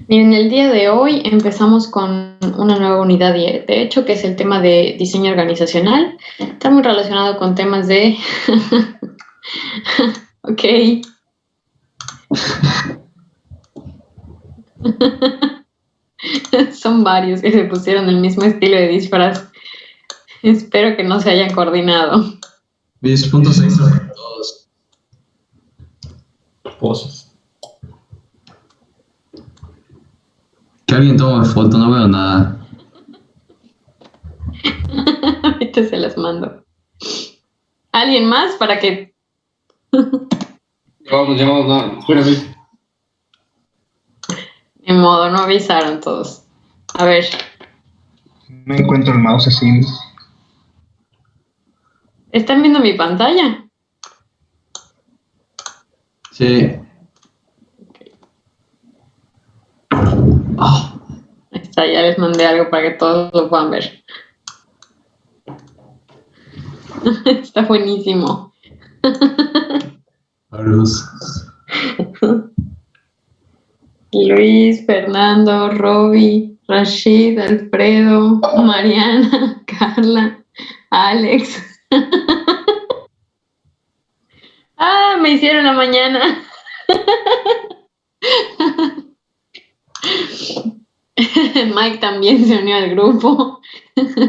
Y en el día de hoy empezamos con una nueva unidad de hecho, que es el tema de diseño organizacional. Está muy relacionado con temas de... Ok. Son varios que se pusieron el mismo estilo de disfraz. Espero que no se hayan coordinado. Mis puntos extra para todos. Pozos. Que alguien tome foto, no veo nada. Ahorita se las mando. ¿Alguien más para que...? Vamos, no, espérame. De modo, no avisaron todos. A ver. No encuentro el mouse así. ¿Están viendo mi pantalla? Sí. Oh. Ahí está, ya les mandé algo para que todos lo puedan ver. Está buenísimo. Carlos. Luis, Fernando, Roby, Rashid, Alfredo, Mariana, Carla, Alex. Ah, me hicieron la mañana. Mike también se unió al grupo.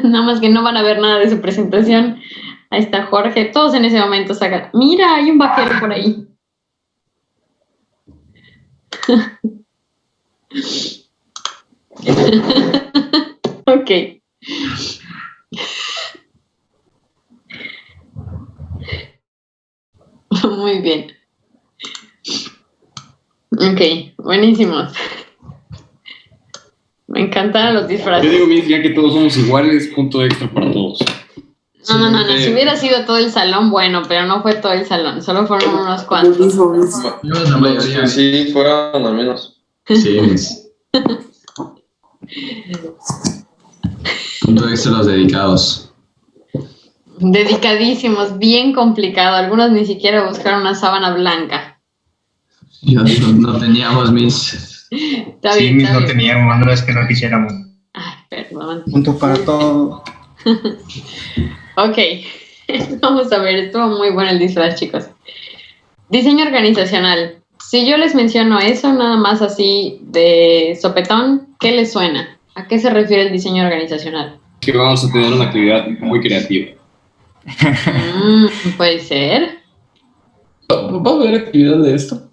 Nada más que no van a ver nada de su presentación. Ahí está Jorge. Todos en ese momento sacan. Mira, hay un vaquero por ahí. Ok. Muy bien. Ok, buenísimos. Me encantan los disfraces. Yo digo, Miss, ya que todos somos iguales, punto extra para todos. No. Si hubiera sido todo el salón, bueno, pero no fue todo el salón. Solo fueron unos cuantos. La mayoría. Sí, fueron al menos. Sí, mis. Punto extra los dedicados. Dedicadísimos, bien complicado. Algunos ni siquiera buscaron una sábana blanca. Ya no teníamos mis. Está Sí, bien, mis está no bien. teníamos, no es que no quisiéramos. Ay, perdón. Punto para todo. Ok, vamos a ver, estuvo muy bueno el disfraz, chicos. Diseño organizacional. Si yo les menciono eso, nada más así de sopetón, ¿qué les suena? ¿A qué se refiere el diseño organizacional? Que vamos a tener una actividad muy creativa. Puede ser. ¿Va a haber actividad de esto?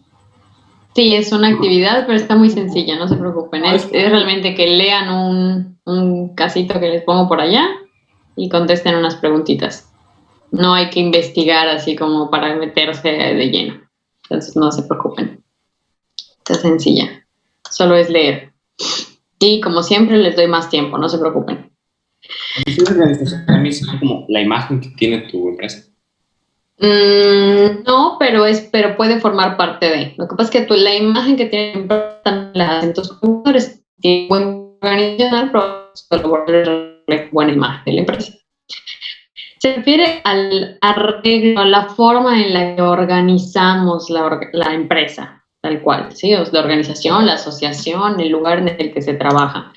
Sí, es una actividad, pero está muy sencilla, no se preocupen. Es realmente que lean un casito que les pongo por allá y contesten unas preguntitas. No hay que investigar así como para meterse de lleno. Entonces no se preocupen. Está sencilla. Solo es leer. Y como siempre les doy más tiempo, no se preocupen. ¿Diseño organizacional es como la imagen que tiene tu empresa? No, pero puede formar parte de. Lo que pasa es que la imagen que tienen en tus computadores tiene buen organizacional, pero buena imagen de la empresa. Se refiere al arreglo, a la forma en la que organizamos la empresa, tal cual, ¿sí? O sea, la organización, la asociación, el lugar en el que se trabaja,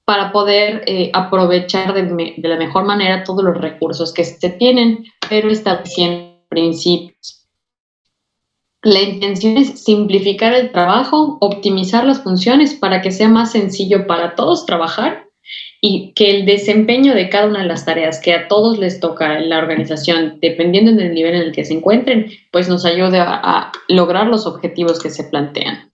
para poder aprovechar de la mejor manera todos los recursos que se tienen, pero estableciendo principios. La intención es simplificar el trabajo, optimizar las funciones para que sea más sencillo para todos trabajar y que el desempeño de cada una de las tareas que a todos les toca en la organización, dependiendo del nivel en el que se encuentren, pues nos ayude a lograr los objetivos que se plantean.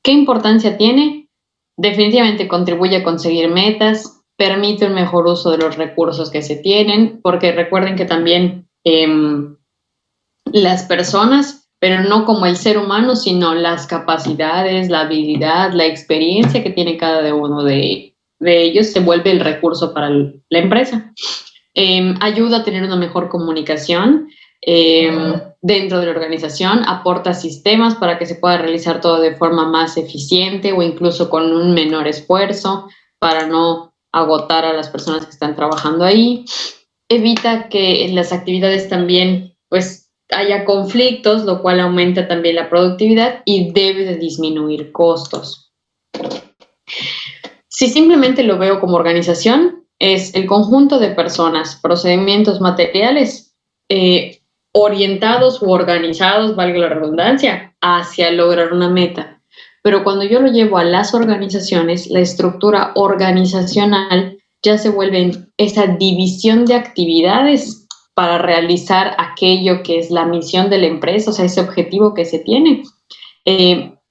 ¿Qué importancia tiene? Definitivamente contribuye a conseguir metas, permite un mejor uso de los recursos que se tienen, porque recuerden que también las personas, pero no como el ser humano, sino las capacidades, la habilidad, la experiencia que tiene cada uno de ellos se vuelve el recurso para la empresa. Ayuda a tener una mejor comunicación, dentro de la organización, aporta sistemas para que se pueda realizar todo de forma más eficiente o incluso con un menor esfuerzo para no agotar a las personas que están trabajando ahí. Evita que en las actividades también pues haya conflictos, lo cual aumenta también la productividad y debe de disminuir costos. Si simplemente lo veo como organización, es el conjunto de personas, procedimientos materiales orientados u organizados, valga la redundancia, hacia lograr una meta. Pero cuando yo lo llevo a las organizaciones, la estructura organizacional ya se vuelve esa división de actividades para realizar aquello que es la misión de la empresa, o sea, ese objetivo que se tiene.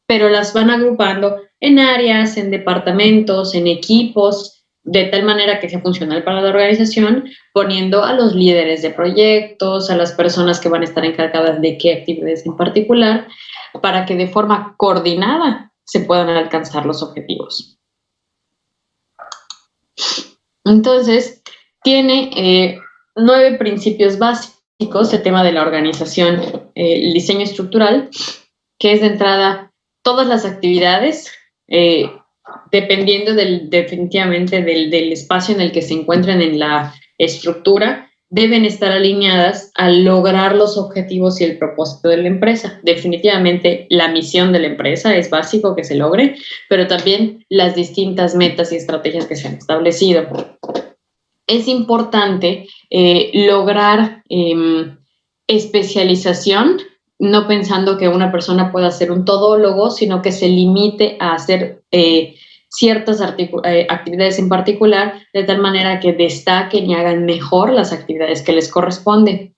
Pero las van agrupando en áreas, en departamentos, en equipos, de tal manera que sea funcional para la organización, poniendo a los líderes de proyectos, a las personas que van a estar encargadas de qué actividades en particular, para que de forma coordinada se puedan alcanzar los objetivos. Entonces, tiene 9 principios básicos el tema de la organización, el diseño estructural, que es de entrada todas las actividades, dependiendo definitivamente del espacio en el que se encuentren en la estructura, deben estar alineadas a lograr los objetivos y el propósito de la empresa. Definitivamente la misión de la empresa es básico que se logre, pero también las distintas metas y estrategias que se han establecido. Es importante lograr especialización, no pensando que una persona pueda ser un todólogo, sino que se limite a hacer ciertas actividades en particular, de tal manera que destaquen y hagan mejor las actividades que les corresponden.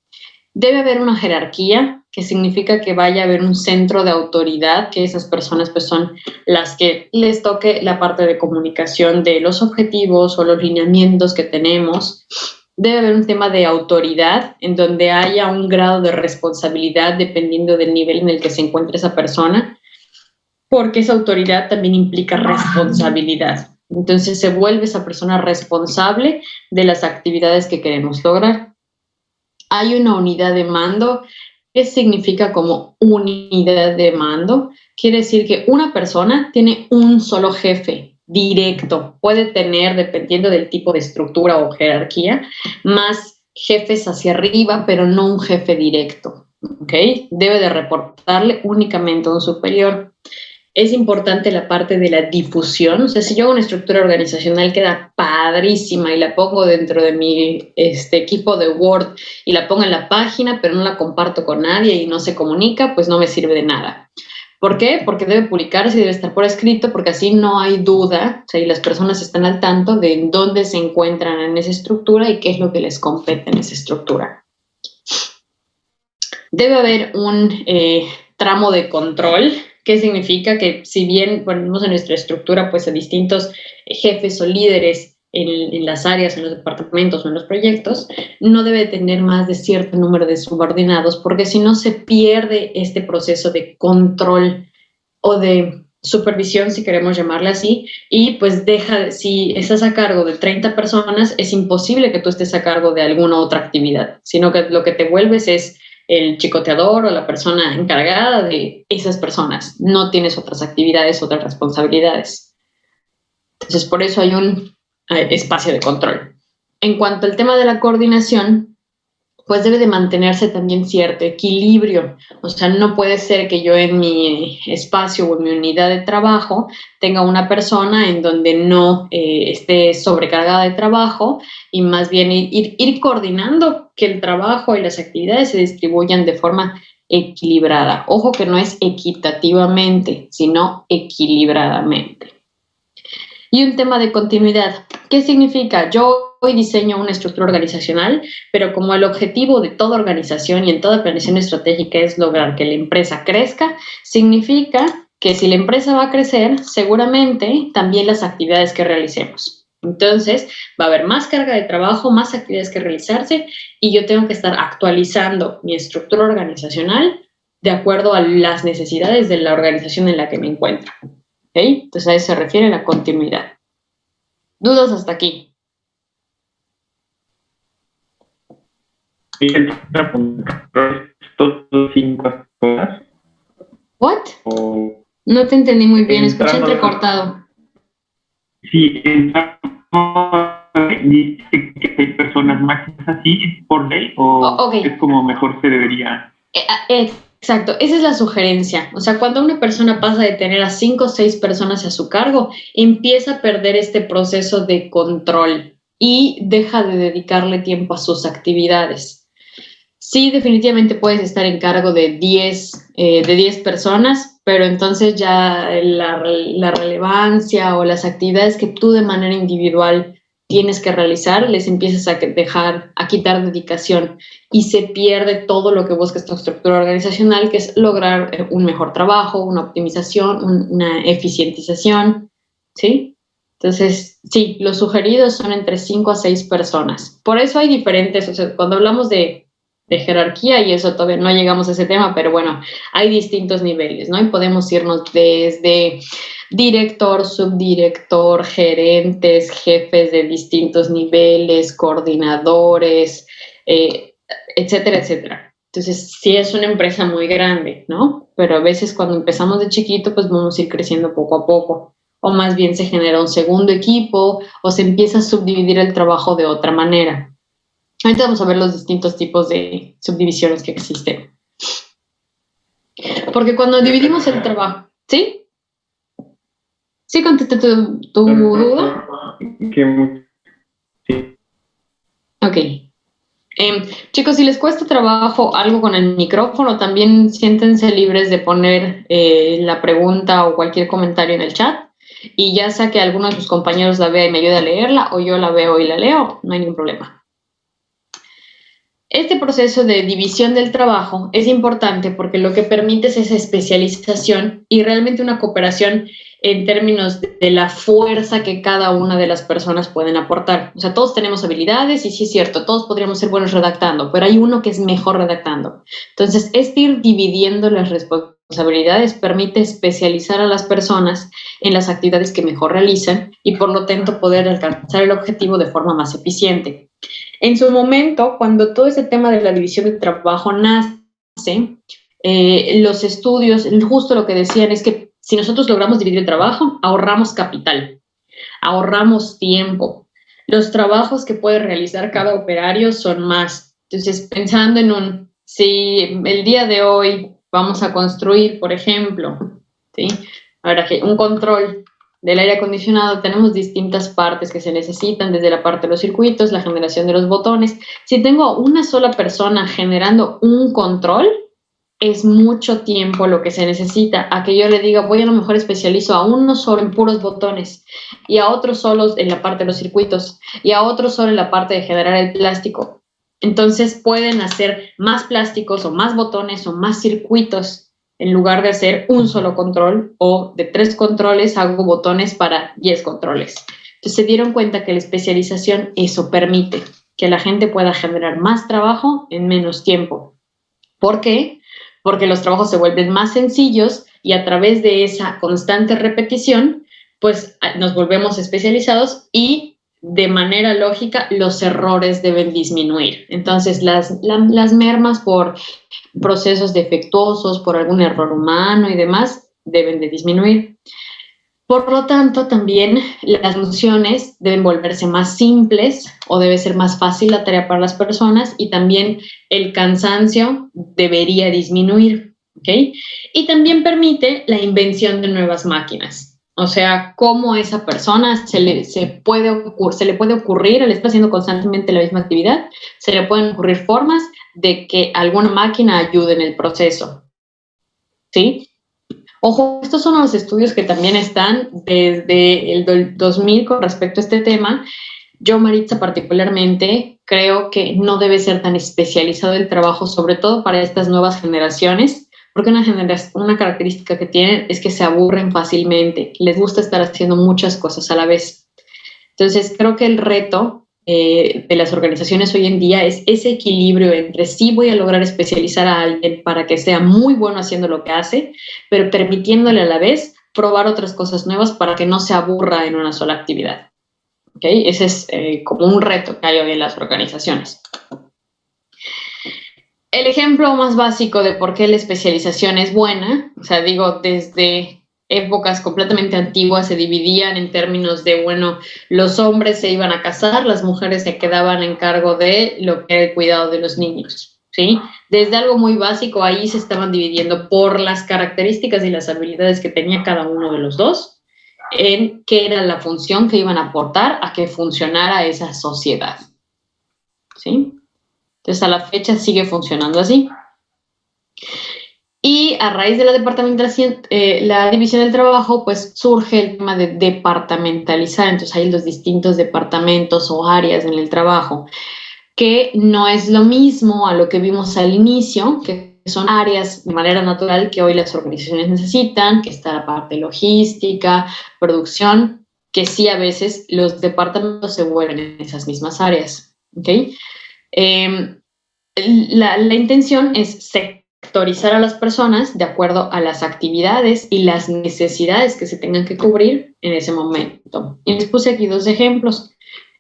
Debe haber una jerarquía, que significa que vaya a haber un centro de autoridad, que esas personas pues son las que les toque la parte de comunicación de los objetivos o los lineamientos que tenemos. Debe haber un tema de autoridad en donde haya un grado de responsabilidad dependiendo del nivel en el que se encuentre esa persona, porque esa autoridad también implica responsabilidad. Entonces se vuelve esa persona responsable de las actividades que queremos lograr. Hay una unidad de mando. ¿Qué significa como unidad de mando? Quiere decir que una persona tiene un solo jefe directo. Puede tener, dependiendo del tipo de estructura o jerarquía, más jefes hacia arriba, pero no un jefe directo. ¿Okay? Debe de reportarle únicamente a un superior. Es importante la parte de la difusión. O sea, si yo hago una estructura organizacional queda padrísima y la pongo dentro de mi equipo de Word y la pongo en la página, pero no la comparto con nadie y no se comunica, pues no me sirve de nada. ¿Por qué? Porque debe publicarse y debe estar por escrito, porque así no hay duda, o sea, y las personas están al tanto de dónde se encuentran en esa estructura y qué es lo que les compete en esa estructura. Debe haber un tramo de control. ¿Qué significa? Que si bien ponemos en nuestra estructura pues a distintos jefes o líderes en las áreas, en los departamentos o en los proyectos, no debe tener más de cierto número de subordinados, porque si no se pierde este proceso de control o de supervisión, si queremos llamarla así, y pues si estás a cargo de 30 personas, es imposible que tú estés a cargo de alguna otra actividad, sino que lo que te vuelves es el chicoteador o la persona encargada de esas personas. No tienes otras actividades, otras responsabilidades. Entonces, por eso hay un espacio de control. En cuanto al tema de la coordinación, pues debe de mantenerse también cierto equilibrio. O sea, no puede ser que yo en mi espacio o en mi unidad de trabajo tenga una persona en donde no esté sobrecargada de trabajo y más bien ir coordinando que el trabajo y las actividades se distribuyan de forma equilibrada. Ojo que no es equitativamente, sino equilibradamente. Y un tema de continuidad. ¿Qué significa? Yo hoy diseño una estructura organizacional, pero como el objetivo de toda organización y en toda planeación estratégica es lograr que la empresa crezca, significa que si la empresa va a crecer, seguramente también las actividades que realicemos. Entonces, va a haber más carga de trabajo, más actividades que realizarse y yo tengo que estar actualizando mi estructura organizacional de acuerdo a las necesidades de la organización en la que me encuentro. ¿Okay? Entonces a eso se refiere la continuidad. ¿Dudas hasta aquí? Sí, todos 5 horas. ¿What? O No te entendí muy bien, escuché entrando- entrecortado. Sí, dice que hay personas máximas así por ley, o Ok. es como mejor se debería. Exacto, esa es la sugerencia. O sea, cuando una persona pasa de tener a 5 o 6 personas a su cargo, empieza a perder este proceso de control y deja de dedicarle tiempo a sus actividades. Sí, definitivamente puedes estar en cargo de 10 personas, pero entonces ya la relevancia o las actividades que tú de manera individual tienes que realizar, les empiezas a quitar dedicación y se pierde todo lo que busca esta estructura organizacional, que es lograr un mejor trabajo, una optimización, una eficientización, ¿sí? Entonces, sí, los sugeridos son entre 5 a 6 personas. Por eso hay diferentes, o sea, cuando hablamos de jerarquía, y eso todavía no llegamos a ese tema, pero bueno, hay distintos niveles, ¿no? Y podemos irnos desde director, subdirector, gerentes, jefes de distintos niveles, coordinadores, etcétera, etcétera. Entonces, sí es una empresa muy grande, ¿no? Pero a veces cuando empezamos de chiquito, pues vamos a ir creciendo poco a poco. O más bien se genera un segundo equipo o se empieza a subdividir el trabajo de otra manera. Ahorita vamos a ver los distintos tipos de subdivisiones que existen. Porque cuando dividimos el trabajo, ¿sí? ¿Sí contesté tu duda? Sí. Ok. Chicos, si les cuesta trabajo algo con el micrófono, también siéntense libres de poner la pregunta o cualquier comentario en el chat. Y ya sea que alguno de sus compañeros la vea y me ayude a leerla, o yo la veo y la leo, no hay ningún problema. Este proceso de división del trabajo es importante porque lo que permite es esa especialización y realmente una cooperación en términos de la fuerza que cada una de las personas pueden aportar. O sea, todos tenemos habilidades y sí es cierto, todos podríamos ser buenos redactando, pero hay uno que es mejor redactando. Entonces, ir dividiendo las responsabilidades permite especializar a las personas en las actividades que mejor realizan y por lo tanto poder alcanzar el objetivo de forma más eficiente. En su momento, cuando todo ese tema de la división del trabajo nace, los estudios, justo lo que decían es que si nosotros logramos dividir el trabajo, ahorramos capital, ahorramos tiempo. Los trabajos que puede realizar cada operario son más. Entonces, pensando en si el día de hoy vamos a construir, por ejemplo, ¿sí? Ahora que un control del aire acondicionado, tenemos distintas partes que se necesitan, desde la parte de los circuitos, la generación de los botones. Si tengo una sola persona generando un control, es mucho tiempo lo que se necesita a que yo le diga, voy a lo mejor especializo a uno solo en puros botones y a otro solo en la parte de los circuitos y a otro solo en la parte de generar el plástico. Entonces pueden hacer más plásticos o más botones o más circuitos en lugar de hacer un solo control o de 3 controles hago botones para 10 controles. Entonces se dieron cuenta que la especialización eso permite que la gente pueda generar más trabajo en menos tiempo. ¿Por qué? Porque los trabajos se vuelven más sencillos y a través de esa constante repetición, pues nos volvemos especializados y de manera lógica los errores deben disminuir. Entonces las mermas por procesos defectuosos, por algún error humano y demás, deben de disminuir. Por lo tanto, también las funciones deben volverse más simples o debe ser más fácil la tarea para las personas y también el cansancio debería disminuir, ¿ok? Y también permite la invención de nuevas máquinas. O sea, cómo a esa persona se le puede ocurrir, él está haciendo constantemente la misma actividad, se le pueden ocurrir formas de que alguna máquina ayude en el proceso, ¿sí? Ojo, estos son los estudios que también están desde el 2000 con respecto a este tema. Yo, Maritza, particularmente, creo que no debe ser tan especializado el trabajo, sobre todo para estas nuevas generaciones, porque una característica que tienen es que se aburren fácilmente, les gusta estar haciendo muchas cosas a la vez. Entonces, creo que el reto de las organizaciones hoy en día es ese equilibrio entre sí voy a lograr especializar a alguien para que sea muy bueno haciendo lo que hace, pero permitiéndole a la vez probar otras cosas nuevas para que no se aburra en una sola actividad. ¿Okay? Ese es como un reto que hay hoy en las organizaciones. El ejemplo más básico de por qué la especialización es buena, o sea, digo, desde épocas completamente antiguas se dividían en términos de, bueno, los hombres se iban a casar, las mujeres se quedaban en cargo de lo que era el cuidado de los niños, ¿sí? Desde algo muy básico, ahí se estaban dividiendo por las características y las habilidades que tenía cada uno de los dos, en qué era la función que iban a aportar a que funcionara esa sociedad, ¿sí? Entonces, a la fecha sigue funcionando así. Y a raíz de la departamentación, la división del trabajo, pues surge el tema de departamentalizar. Entonces, hay los distintos departamentos o áreas en el trabajo, que no es lo mismo a lo que vimos al inicio, que son áreas de manera natural que hoy las organizaciones necesitan, que está la parte logística, producción, que sí a veces los departamentos se vuelven en esas mismas áreas. ¿Ok? La intención es sectorizar a las personas de acuerdo a las actividades y las necesidades que se tengan que cubrir en ese momento. Y les puse aquí dos ejemplos.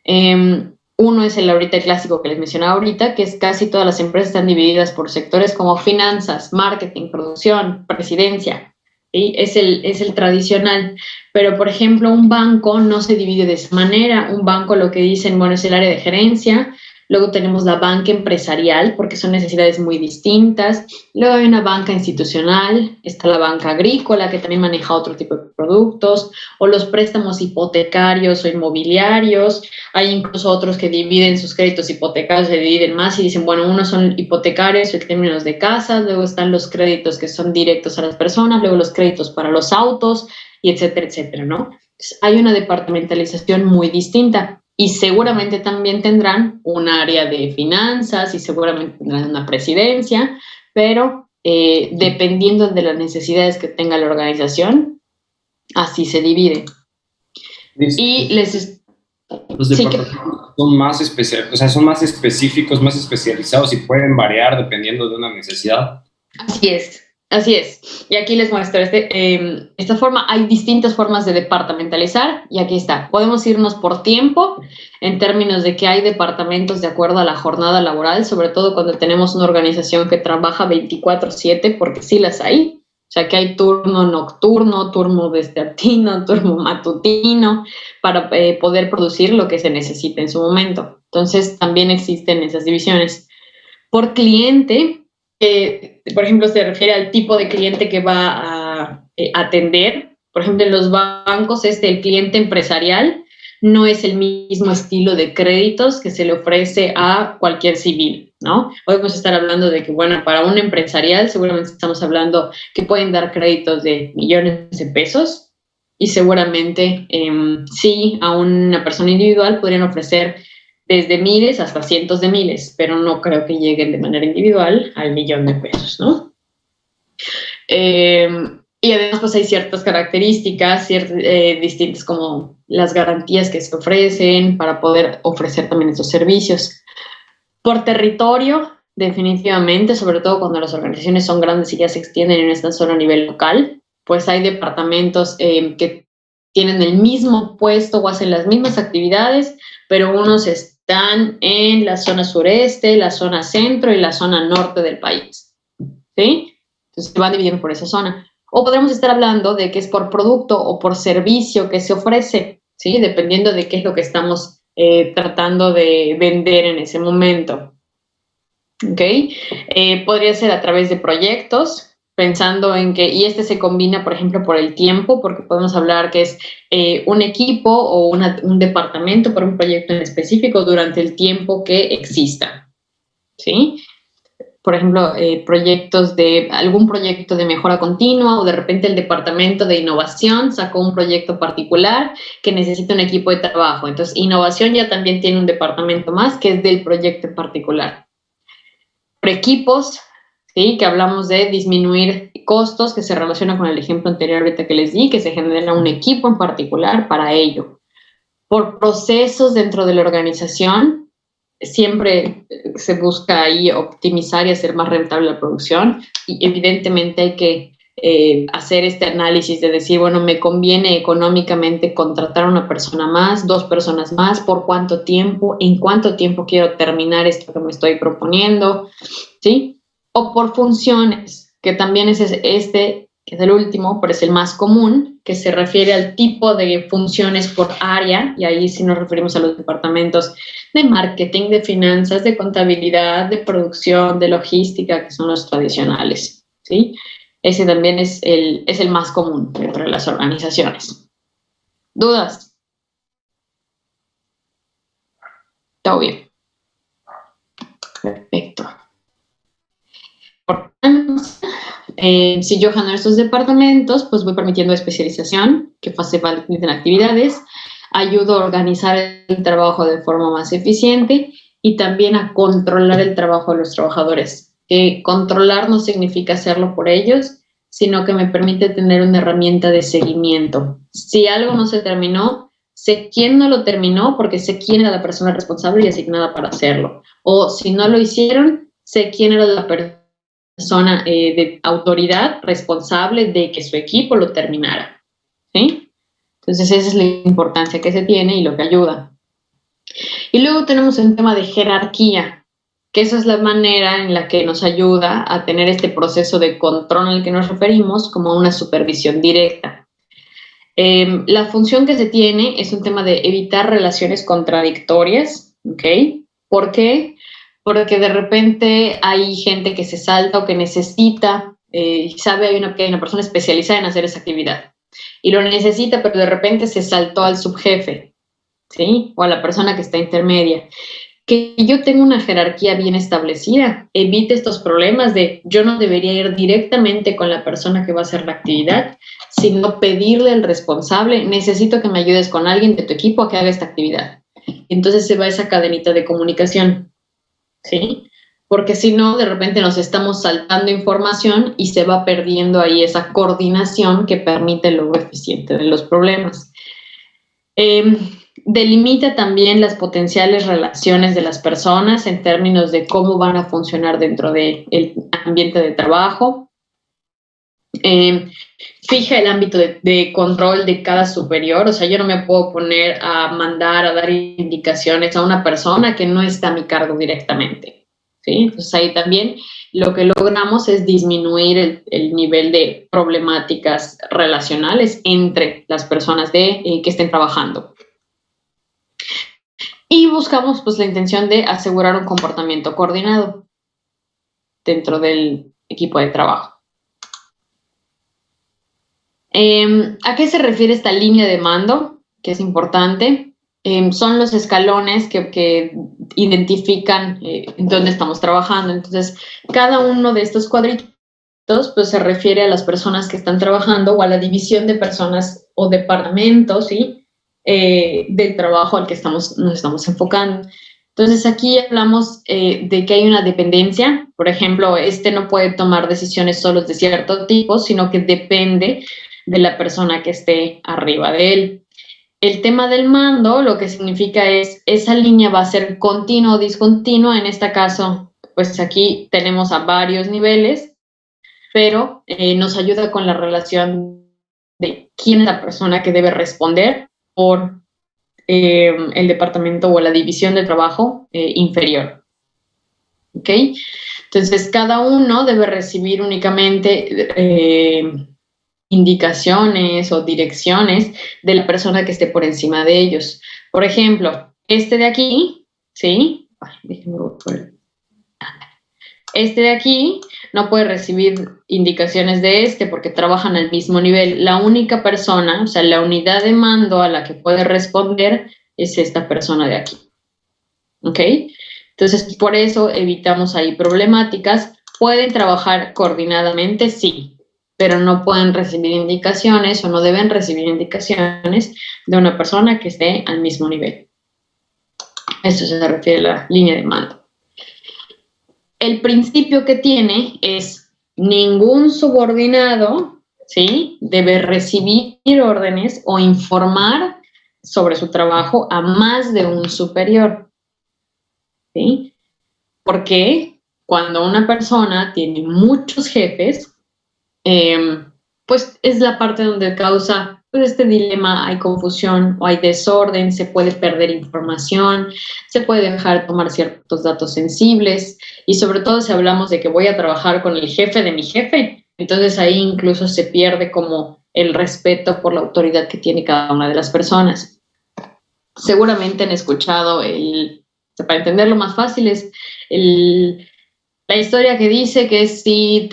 Uno es el ahorita clásico que les mencionaba ahorita, que es casi todas las empresas están divididas por sectores como finanzas, marketing, producción, presidencia. ¿Sí? Es el tradicional. Pero, por ejemplo, un banco no se divide de esa manera. Un banco lo que dicen, bueno, es el área de gerencia. Luego tenemos la banca empresarial, porque son necesidades muy distintas. Luego hay una banca institucional, está la banca agrícola, que también maneja otro tipo de productos, o los préstamos hipotecarios o inmobiliarios. Hay incluso otros que dividen sus créditos hipotecarios, se dividen más y dicen, bueno, unos son hipotecarios en términos de casas, luego están los créditos que son directos a las personas, luego los créditos para los autos, y etcétera, etcétera, ¿no? Entonces, hay una departamentalización muy distinta. Y seguramente también tendrán un área de finanzas y seguramente tendrán una presidencia, pero dependiendo de las necesidades que tenga la organización, así se divide. Y los departamentos son más o sea, son más específicos, más especializados y pueden variar dependiendo de una necesidad. Así es. Así es. Y aquí les muestro esta forma. Hay distintas formas de departamentalizar y aquí está. Podemos irnos por tiempo en términos de que hay departamentos de acuerdo a la jornada laboral, sobre todo cuando tenemos una organización que trabaja 24/7, porque sí las hay. O sea, que hay turno nocturno, turno vespertino, turno matutino para poder producir lo que se necesite en su momento. Entonces, también existen esas divisiones. Por cliente, por ejemplo, se refiere al tipo de cliente que va a atender. Por ejemplo, en los bancos, el cliente empresarial no es el mismo estilo de créditos que se le ofrece a cualquier civil, ¿no? Hoy vamos a estar hablando de que, bueno, para un empresarial seguramente estamos hablando que pueden dar créditos de millones de pesos y seguramente sí, a una persona individual podrían ofrecer desde miles hasta cientos de miles, pero no creo que lleguen de manera individual al millón de pesos, ¿no? Y además, pues hay ciertas características distintas como las garantías que se ofrecen para poder ofrecer también estos servicios. Por territorio, definitivamente, sobre todo cuando las organizaciones son grandes y ya se extienden en esta zona a nivel local, pues hay departamentos que tienen el mismo puesto o hacen las mismas actividades, pero unos están en la zona sureste, la zona centro y la zona norte del país, ¿sí? Entonces se van dividiendo por esa zona. O podremos estar hablando de que es por producto o por servicio que se ofrece, ¿sí? Dependiendo de qué es lo que estamos tratando de vender en ese momento. ¿Ok? Podría ser a través de proyectos, pensando en que, y se combina, por ejemplo, por el tiempo, porque podemos hablar que es un equipo o un departamento para un proyecto en específico durante el tiempo que exista, ¿sí? Por ejemplo, algún proyecto de mejora continua o de repente el departamento de innovación sacó un proyecto particular que necesita un equipo de trabajo. Entonces, innovación ya también tiene un departamento más que es del proyecto en particular. Por equipos, ¿sí? Que hablamos de disminuir costos, que se relaciona con el ejemplo anterior ahorita que les di, que se genera un equipo en particular para ello. Por procesos dentro de la organización, siempre se busca ahí optimizar y hacer más rentable la producción y evidentemente hay que hacer este análisis de decir, bueno, me conviene económicamente contratar a una persona más, 2 personas más, por cuánto tiempo, en cuánto tiempo quiero terminar esto que me estoy proponiendo, ¿sí? o por funciones, que también es este, que es el último, pero es el más común, que se refiere al tipo de funciones por área, y ahí sí nos referimos a los departamentos de marketing, de finanzas, de contabilidad, de producción, de logística, que son los tradicionales, ¿sí? Ese también es el más común dentro de las organizaciones. ¿Dudas? Todo bien. Perfecto. Si yo genero estos departamentos, pues voy permitiendo especialización, que faciliten actividades, ayudo a organizar el trabajo de forma más eficiente y también a controlar el trabajo de los trabajadores. Controlar no significa hacerlo por ellos, sino que me permite tener una herramienta de seguimiento. Si algo no se terminó, sé quién no lo terminó porque sé quién era la persona responsable y asignada para hacerlo. O si no lo hicieron, sé quién era la persona de autoridad responsable de que su equipo lo terminara, ¿sí? Entonces esa es la importancia que se tiene y lo que ayuda. Y luego tenemos un tema de jerarquía, que esa es la manera en la que nos ayuda a tener este proceso de control al que nos referimos como una supervisión directa. La función que se tiene es un tema de evitar relaciones contradictorias, ¿ok? ¿Por qué? Porque de repente hay gente que se salta o que necesita, sabe que hay una persona especializada en hacer esa actividad y lo necesita, pero de repente se saltó al subjefe, ¿sí? O a la persona que está intermedia. Que yo tenga una jerarquía bien establecida, evite estos problemas de yo no debería ir directamente con la persona que va a hacer la actividad, sino pedirle al responsable, necesito que me ayudes con alguien de tu equipo a que haga esta actividad. Entonces se va esa cadenita de comunicación, ¿sí? Porque si no, de repente nos estamos saltando información y se va perdiendo ahí esa coordinación que permite el logro eficiente de los problemas. Delimita también las potenciales relaciones de las personas en términos de cómo van a funcionar dentro del ambiente de trabajo. Fija el ámbito de control de cada superior, o sea, yo no me puedo poner a mandar, a dar indicaciones a una persona que no está a mi cargo directamente, ¿sí? Entonces ahí también lo que logramos es disminuir el nivel de problemáticas relacionales entre las personas que estén trabajando. Y buscamos pues la intención de asegurar un comportamiento coordinado dentro del equipo de trabajo. ¿A qué se refiere esta línea de mando? Que es importante. Son los escalones que identifican en dónde estamos trabajando. Entonces, cada uno de estos cuadritos pues, se refiere a las personas que están trabajando o a la división de personas o departamentos, ¿sí? Del trabajo al que nos estamos enfocando. Entonces, aquí hablamos de que hay una dependencia. Por ejemplo, no puede tomar decisiones solo de cierto tipo, sino que depende de la persona que esté arriba de él. El tema del mando, lo que significa es, esa línea va a ser continua o discontinua. En este caso, pues aquí tenemos a varios niveles, pero nos ayuda con la relación de quién es la persona que debe responder por el departamento o la división de trabajo inferior. ¿Ok? Entonces, cada uno debe recibir únicamente indicaciones o direcciones de la persona que esté por encima de ellos. Por ejemplo, de aquí, ¿sí? Ay, déjenme ver. De aquí no puede recibir indicaciones de porque trabajan al mismo nivel. La única persona, o sea, la unidad de mando a la que puede responder es esta persona de aquí. ¿Ok? Entonces, por eso evitamos ahí problemáticas. ¿Pueden trabajar coordinadamente? Sí, pero no pueden recibir indicaciones o no deben recibir indicaciones de una persona que esté al mismo nivel. Eso se refiere a la línea de mando. El principio que tiene es ningún subordinado, ¿sí?, debe recibir órdenes o informar sobre su trabajo a más de un superior, ¿sí? Porque cuando una persona tiene muchos jefes, pues es la parte donde causa pues este dilema, hay confusión o hay desorden, se puede perder información, se puede dejar tomar ciertos datos sensibles y sobre todo si hablamos de que voy a trabajar con el jefe de mi jefe, entonces ahí incluso se pierde como el respeto por la autoridad que tiene cada una de las personas. Seguramente han escuchado para entenderlo más fácil, es la historia que dice que si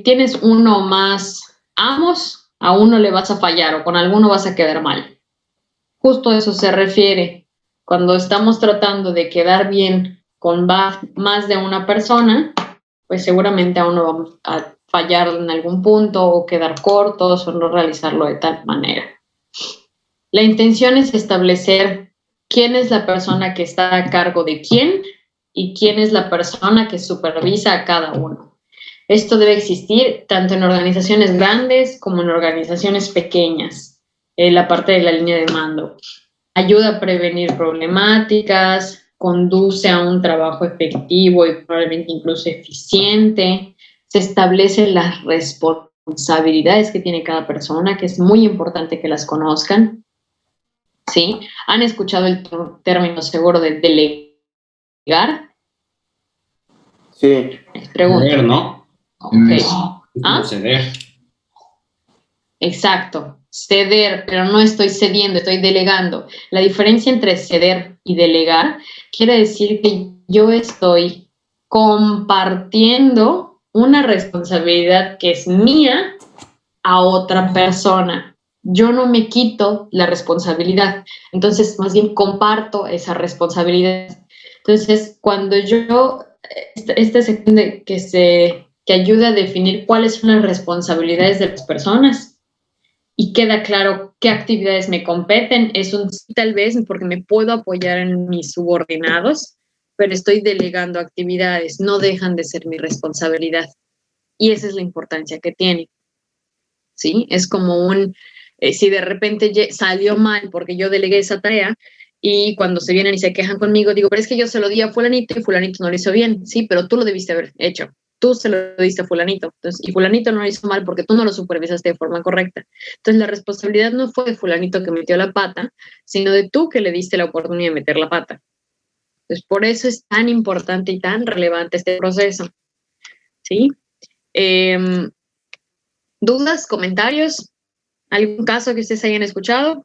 tienes uno o más amos, a uno le vas a fallar o con alguno vas a quedar mal. Justo a eso se refiere. Cuando estamos tratando de quedar bien con más de una persona, pues seguramente a uno vamos a fallar en algún punto o quedar cortos o no realizarlo de tal manera. La intención es establecer quién es la persona que está a cargo de quién y quién es la persona que supervisa a cada uno. Esto debe existir tanto en organizaciones grandes como en organizaciones pequeñas, la parte de la línea de mando. Ayuda a prevenir problemáticas, conduce a un trabajo efectivo y probablemente incluso eficiente. Se establecen las responsabilidades que tiene cada persona, que es muy importante que las conozcan. ¿Sí? ¿Han escuchado el término seguro de delegar? Sí. Ceder, ¿no? Okay. Ceder. Exacto, ceder, pero no estoy cediendo, estoy delegando. La diferencia entre ceder y delegar quiere decir que yo estoy compartiendo una responsabilidad que es mía a otra persona. Yo no me quito la responsabilidad, entonces más bien comparto esa responsabilidad. Entonces, cuando esta sección que ayuda a definir cuáles son las responsabilidades de las personas y queda claro qué actividades me competen, es un sí, tal vez porque me puedo apoyar en mis subordinados, pero estoy delegando actividades, no dejan de ser mi responsabilidad. Y esa es la importancia que tiene. ¿Sí? Es como si de repente salió mal porque yo delegué esa tarea y cuando se vienen y se quejan conmigo, digo, pero es que yo se lo di a fulanito y fulanito no lo hizo bien. Sí, pero tú lo debiste haber hecho. Tú se lo diste a fulanito. Entonces, y fulanito no lo hizo mal porque tú no lo supervisaste de forma correcta. Entonces, la responsabilidad no fue de fulanito que metió la pata, sino de tú que le diste la oportunidad de meter la pata. Entonces, por eso es tan importante y tan relevante este proceso. ¿Sí? ¿Dudas? ¿Comentarios? ¿Algún caso que ustedes hayan escuchado?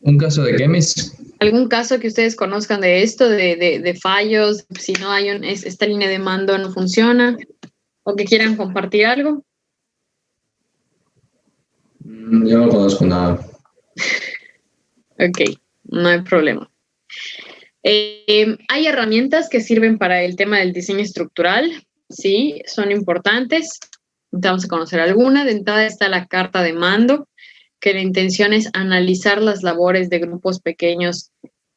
¿Un caso de qué, Miss? ¿Algún caso que ustedes conozcan de esto, de fallos, si no hay esta línea de mando no funciona, o que quieran compartir algo? Yo no conozco nada. Ok, no hay problema. Hay herramientas que sirven para el tema del diseño estructural, sí, son importantes. Vamos a conocer alguna. De entrada está la carta de mando, que la intención es analizar las labores de grupos pequeños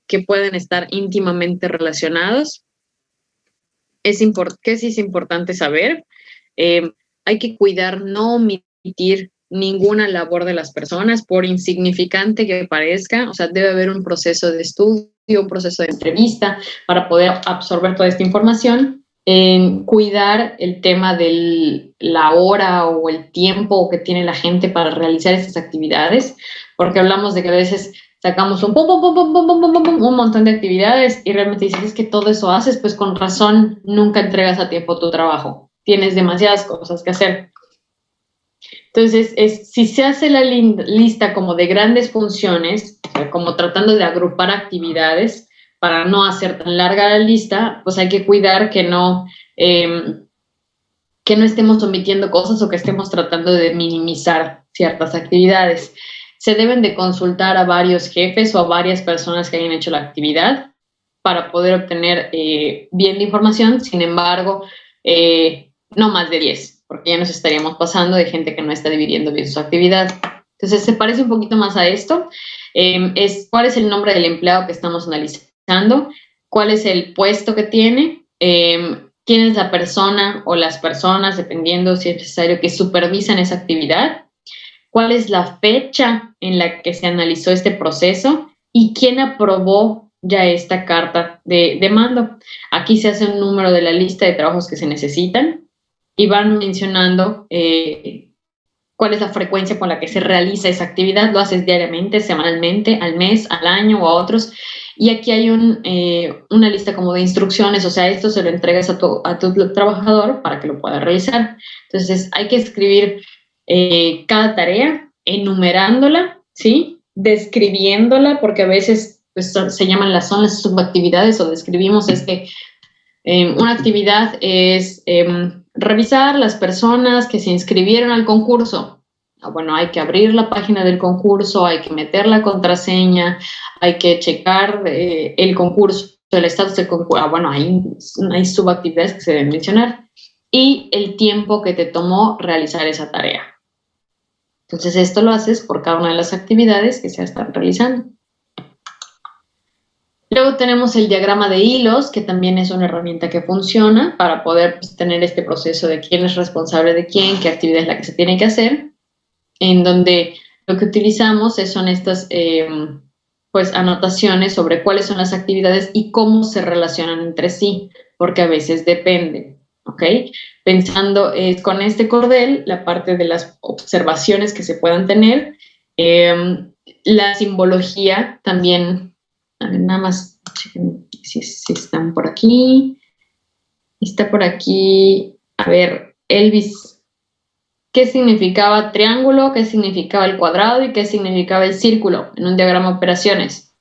que pueden estar íntimamente relacionados. ¿Qué sí es importante saber? Hay que cuidar, no omitir ninguna labor de las personas, por insignificante que parezca. O sea, debe haber un proceso de estudio, un proceso de entrevista para poder absorber toda esta información. Cuidar el tema de la hora o el tiempo que tiene la gente para realizar estas actividades, porque hablamos de que a veces sacamos un montón de actividades y realmente dices, es que todo eso haces, pues con razón nunca entregas a tiempo tu trabajo, tienes demasiadas cosas que hacer. Entonces, si se hace la lista como de grandes funciones, o sea, como tratando de agrupar actividades, para no hacer tan larga la lista, pues hay que cuidar que no estemos omitiendo cosas o que estemos tratando de minimizar ciertas actividades. Se deben de consultar a varios jefes o a varias personas que hayan hecho la actividad para poder obtener bien la información. Sin embargo, no más de 10, porque ya nos estaríamos pasando de gente que no está dividiendo bien su actividad. Entonces, se parece un poquito más a esto. ¿Cuál es el nombre del empleado que estamos analizando? ¿Cuál es el puesto que tiene? ¿Quién es la persona o las personas, dependiendo si es necesario, que supervisan esa actividad? ¿Cuál es la fecha en la que se analizó este proceso? ¿Y quién aprobó ya esta carta de mando? Aquí se hace un número de la lista de trabajos que se necesitan. y van mencionando cuál es la frecuencia con la que se realiza esa actividad. Lo haces diariamente, semanalmente, al mes, al año o a otros. Y aquí hay una lista como de instrucciones, o sea, esto se lo entregas a tu trabajador para que lo pueda realizar. Entonces, hay que escribir cada tarea, enumerándola, ¿sí? Describiéndola, porque a veces pues, son las subactividades o describimos una actividad es revisar las personas que se inscribieron al concurso. Bueno, hay que abrir la página del concurso, hay que meter la contraseña, hay que checar el concurso, el estatus del concurso. Bueno, hay subactividades que se deben mencionar y el tiempo que te tomó realizar esa tarea. Entonces, esto lo haces por cada una de las actividades que se están realizando. Luego tenemos el diagrama de hilos, que también es una herramienta que funciona para poder pues, tener este proceso de quién es responsable de quién, qué actividad es la que se tiene que hacer, en donde lo que utilizamos son estas pues, anotaciones sobre cuáles son las actividades y cómo se relacionan entre sí, porque a veces dependen, ¿ok? Pensando con este cordel, la parte de las observaciones que se puedan tener, la simbología también. A ver, nada más, chequen si están por aquí. Está por aquí. A ver, Elvis, ¿qué significaba triángulo? ¿Qué significaba el cuadrado? ¿Y qué significaba el círculo en un diagrama de operaciones?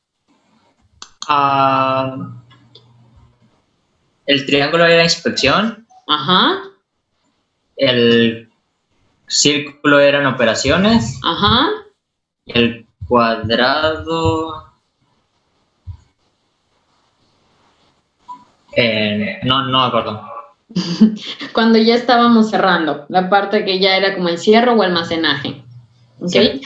El triángulo era inspección. Ajá. El círculo eran operaciones. Ajá. El cuadrado... no me acuerdo. Cuando ya estábamos cerrando, la parte que ya era como el cierre o almacenaje. ¿Ok? Sí.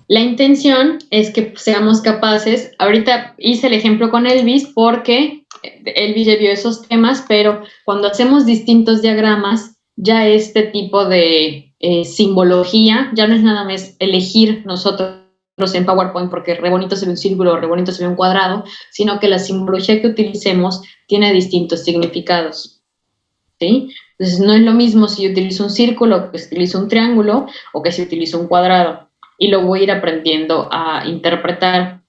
La intención es que seamos capaces, ahorita hice el ejemplo con Elvis porque Elvis ya vio esos temas, pero cuando hacemos distintos diagramas, ya este tipo de simbología, ya no es nada más elegir nosotros en PowerPoint porque re bonito se ve un círculo, re bonito se ve un cuadrado, sino que la simbología que utilicemos tiene distintos significados, ¿sí? Entonces no es lo mismo si yo utilizo un círculo que si utilizo un triángulo o que si utilizo un cuadrado, y lo voy a ir aprendiendo a interpretar.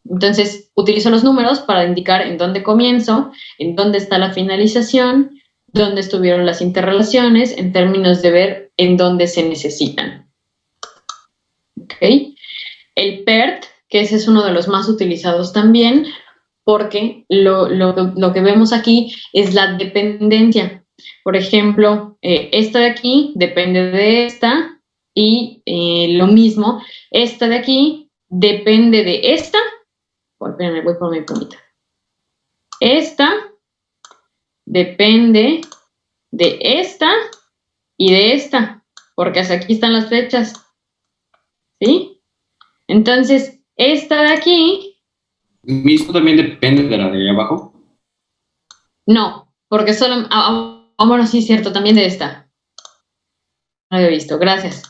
Entonces utilizo los números para indicar en dónde comienzo, en dónde está la finalización, dónde estuvieron las interrelaciones, en términos de ver en dónde se necesitan. ¿Ok? El PERT, que ese es uno de los más utilizados también, porque lo que vemos aquí es la dependencia. Por ejemplo, esta de aquí depende de esta, y lo mismo, esta de aquí depende de esta. Espérenme, voy por mi plumita. Esta depende de esta y de esta, porque hasta aquí están las flechas, ¿sí? Entonces, esta de aquí... ¿Mismo también depende de la de abajo? No, porque solo... bueno, sí, cierto, también de esta. No lo había visto, gracias.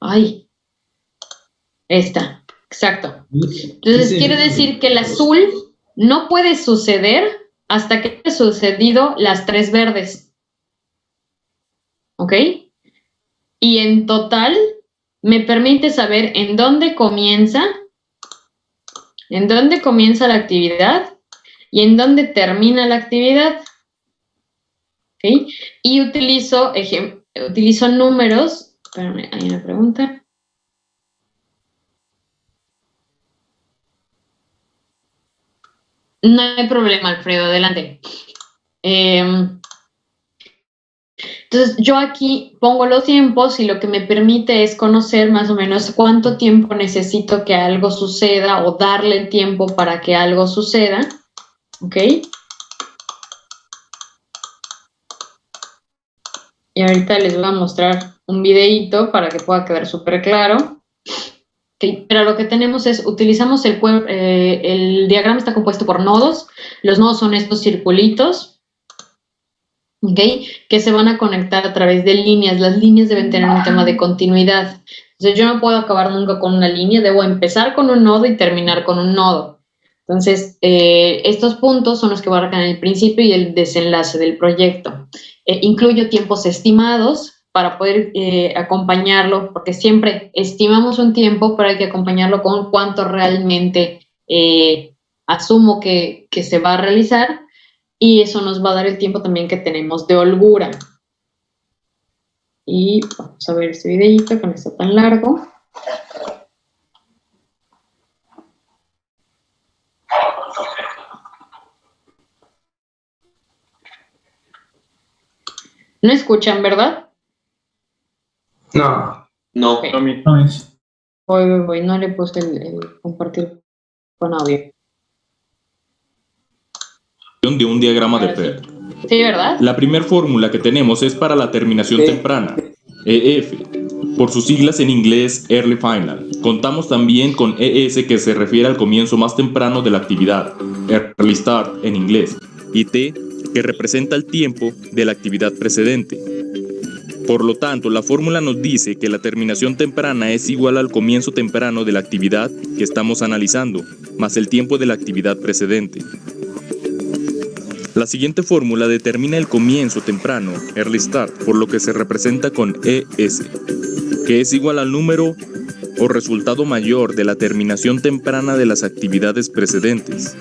Ay, esta, exacto. Entonces, quiere decir que el azul no puede suceder hasta que haya sucedido las tres verdes. ¿Ok? Y en total... me permite saber en dónde comienza la actividad y en dónde termina la actividad. ¿Okay? Y utilizo números. Espérame, hay una pregunta. No hay problema, Alfredo, adelante. Entonces, yo aquí pongo los tiempos y lo que me permite es conocer más o menos cuánto tiempo necesito que algo suceda o darle el tiempo para que algo suceda. ¿Ok? Y ahorita les voy a mostrar un videíto para que pueda quedar súper claro. Okay, pero lo que tenemos es, utilizamos el diagrama está compuesto por nodos. Los nodos son estos circulitos. ¿Okay? Que se van a conectar a través de líneas. Las líneas deben tener un tema de continuidad. Entonces yo no puedo acabar nunca con una línea, debo empezar con un nodo y terminar con un nodo. Entonces, estos puntos son los que abarcan el principio y el desenlace del proyecto. Incluyo tiempos estimados para poder acompañarlo, porque siempre estimamos un tiempo, pero hay que acompañarlo con cuánto realmente asumo que se va a realizar, y eso nos va a dar el tiempo también que tenemos de holgura. Y vamos a ver este videito que no está tan largo. No escuchan, ¿verdad? No. No. Ok. Voy, no le puse el compartir con audio. De un diagrama de Ahora sí. PER. Sí, ¿verdad? La primera fórmula que tenemos es para la terminación temprana, EF, por sus siglas en inglés Early Final. Contamos también con ES, que se refiere al comienzo más temprano de la actividad, Early Start en inglés, y T, que representa el tiempo de la actividad precedente. Por lo tanto, la fórmula nos dice que la terminación temprana es igual al comienzo temprano de la actividad que estamos analizando, más el tiempo de la actividad precedente. La siguiente fórmula determina el comienzo temprano, Early Start, por lo que se representa con ES, que es igual al número o resultado mayor de la terminación temprana de las actividades precedentes.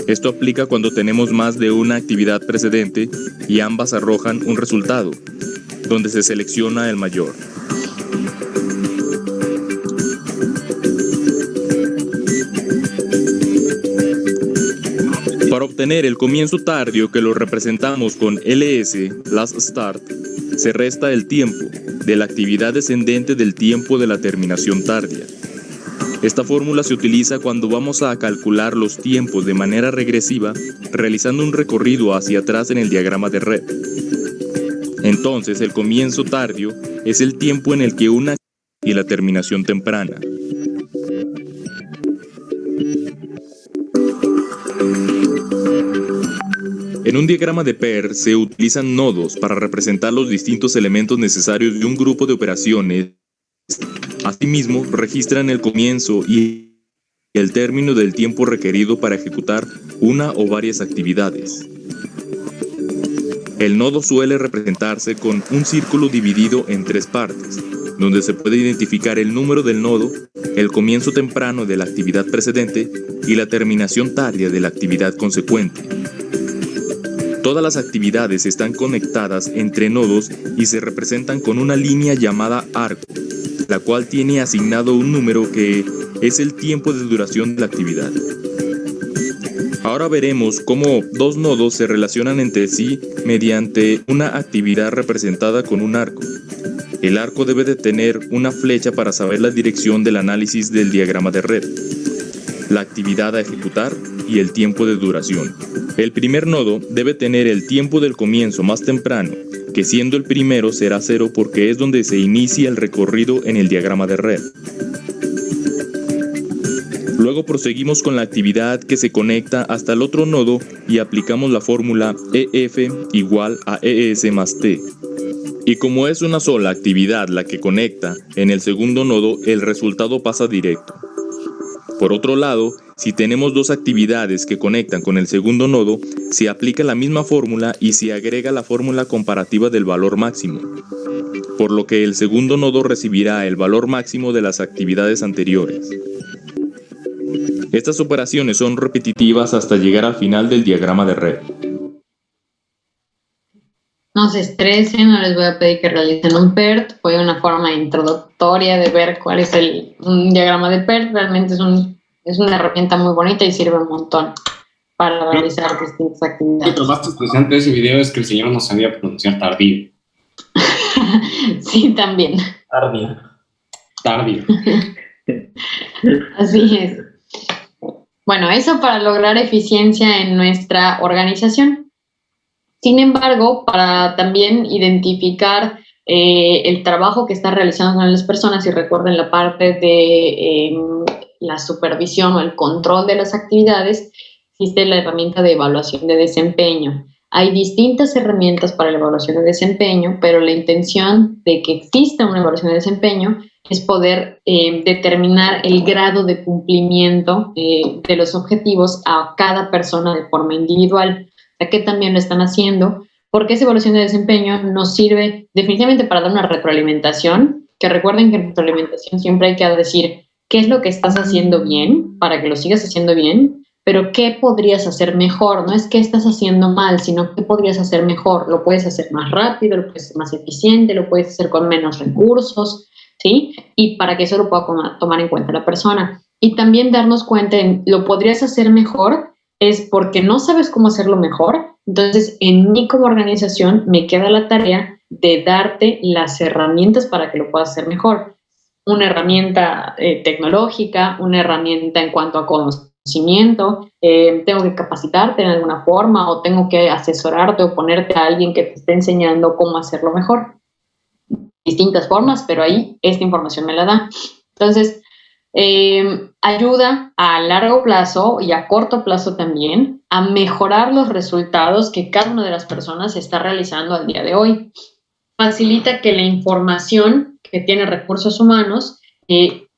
Esto aplica cuando tenemos más de una actividad precedente y ambas arrojan un resultado, donde se selecciona el mayor. Para obtener el comienzo tardío, que lo representamos con LS, Last Start, se resta el tiempo de la actividad descendente del tiempo de la terminación tardía. Esta fórmula se utiliza cuando vamos a calcular los tiempos de manera regresiva, realizando un recorrido hacia atrás en el diagrama de red. Entonces, el comienzo tardío es el tiempo en el que una y la terminación temprana. En un diagrama de PER se utilizan nodos para representar los distintos elementos necesarios de un grupo de operaciones. Asimismo, registran el comienzo y el término del tiempo requerido para ejecutar una o varias actividades. El nodo suele representarse con un círculo dividido en tres partes, donde se puede identificar el número del nodo, el comienzo temprano de la actividad precedente y la terminación tardía de la actividad consecuente. Todas las actividades están conectadas entre nodos y se representan con una línea llamada arco, la cual tiene asignado un número que es el tiempo de duración de la actividad. Ahora veremos cómo dos nodos se relacionan entre sí mediante una actividad representada con un arco. El arco debe de tener una flecha para saber la dirección del análisis del diagrama de red, la actividad a ejecutar y el tiempo de duración. El primer nodo debe tener el tiempo del comienzo más temprano, que siendo el primero será 0 porque es donde se inicia el recorrido en el diagrama de red. Luego proseguimos con la actividad que se conecta hasta el otro nodo y aplicamos la fórmula EF igual a ES más T. Y como es una sola actividad la que conecta en el segundo nodo, el resultado pasa directo. Por otro lado, si tenemos dos actividades que conectan con el segundo nodo, se aplica la misma fórmula y se agrega la fórmula comparativa del valor máximo, por lo que el segundo nodo recibirá el valor máximo de las actividades anteriores. Estas operaciones son repetitivas hasta llegar al final del diagrama de red. No se estresen, no les voy a pedir que realicen un PERT. Fue una forma introductoria de ver cuál es un diagrama de PERT. Realmente es una herramienta muy bonita y sirve un montón para realizar distintas actividades. Lo más interesante de ese video es que el señor no sabía pronunciar tardío. Sí, también. Tardío. Así es. Bueno, eso para lograr eficiencia en nuestra organización. Sin embargo, para también identificar el trabajo que está realizando las personas, y recuerden la parte de la supervisión o el control de las actividades, existe la herramienta de evaluación de desempeño. Hay distintas herramientas para la evaluación de desempeño, pero la intención de que exista una evaluación de desempeño es poder determinar el grado de cumplimiento de los objetivos a cada persona de forma individual. O sea, que también lo están haciendo, porque esa evaluación de desempeño nos sirve definitivamente para dar una retroalimentación, que recuerden que en retroalimentación siempre hay que decir qué es lo que estás haciendo bien para que lo sigas haciendo bien, pero qué podrías hacer mejor. No es qué estás haciendo mal, sino qué podrías hacer mejor. Lo puedes hacer más rápido, lo puedes hacer más eficiente, lo puedes hacer con menos recursos, ¿sí? Y para que eso lo pueda tomar en cuenta la persona. Y también darnos cuenta en lo podrías hacer mejor es porque no sabes cómo hacerlo mejor. Entonces, en mí como organización me queda la tarea de darte las herramientas para que lo puedas hacer mejor. Una herramienta tecnológica, una herramienta en cuanto a conocimiento, tengo que capacitarte en alguna forma o tengo que asesorarte o ponerte a alguien que te esté enseñando cómo hacerlo mejor. Distintas formas, pero ahí esta información me la da. Entonces, ayuda a largo plazo y a corto plazo también a mejorar los resultados que cada una de las personas está realizando al día de hoy. Facilita que la información que tiene recursos humanos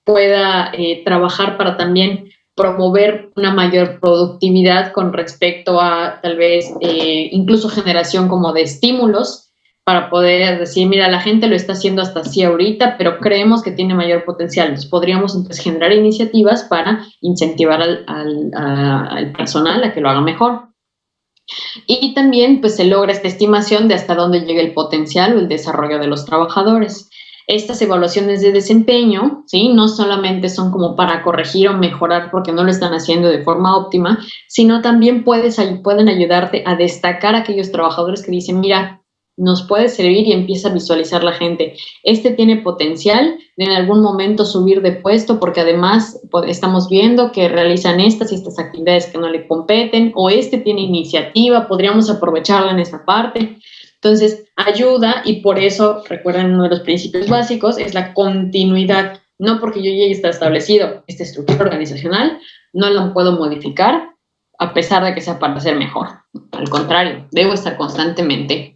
pueda trabajar para también promover una mayor productividad con respecto a tal vez incluso generación como de estímulos para poder decir, mira, la gente lo está haciendo hasta así ahorita, pero creemos que tiene mayor potencial. Entonces, podríamos entonces generar iniciativas para incentivar al personal a que lo haga mejor. Y también pues se logra esta estimación de hasta dónde llega el potencial o el desarrollo de los trabajadores. Estas evaluaciones de desempeño, ¿sí? No solamente son como para corregir o mejorar porque no lo están haciendo de forma óptima, sino también pueden ayudarte a destacar a aquellos trabajadores que dicen, mira, nos puede servir y empieza a visualizar la gente. Este tiene potencial de en algún momento subir de puesto porque además estamos viendo que realizan estas y estas actividades que no le competen, o este tiene iniciativa, podríamos aprovecharla en esta parte. Entonces, ayuda, y por eso, recuerden, uno de los principios básicos es la continuidad. No porque yo ya está establecido esta estructura organizacional, no la puedo modificar a pesar de que sea para ser mejor. Al contrario, debo estar constantemente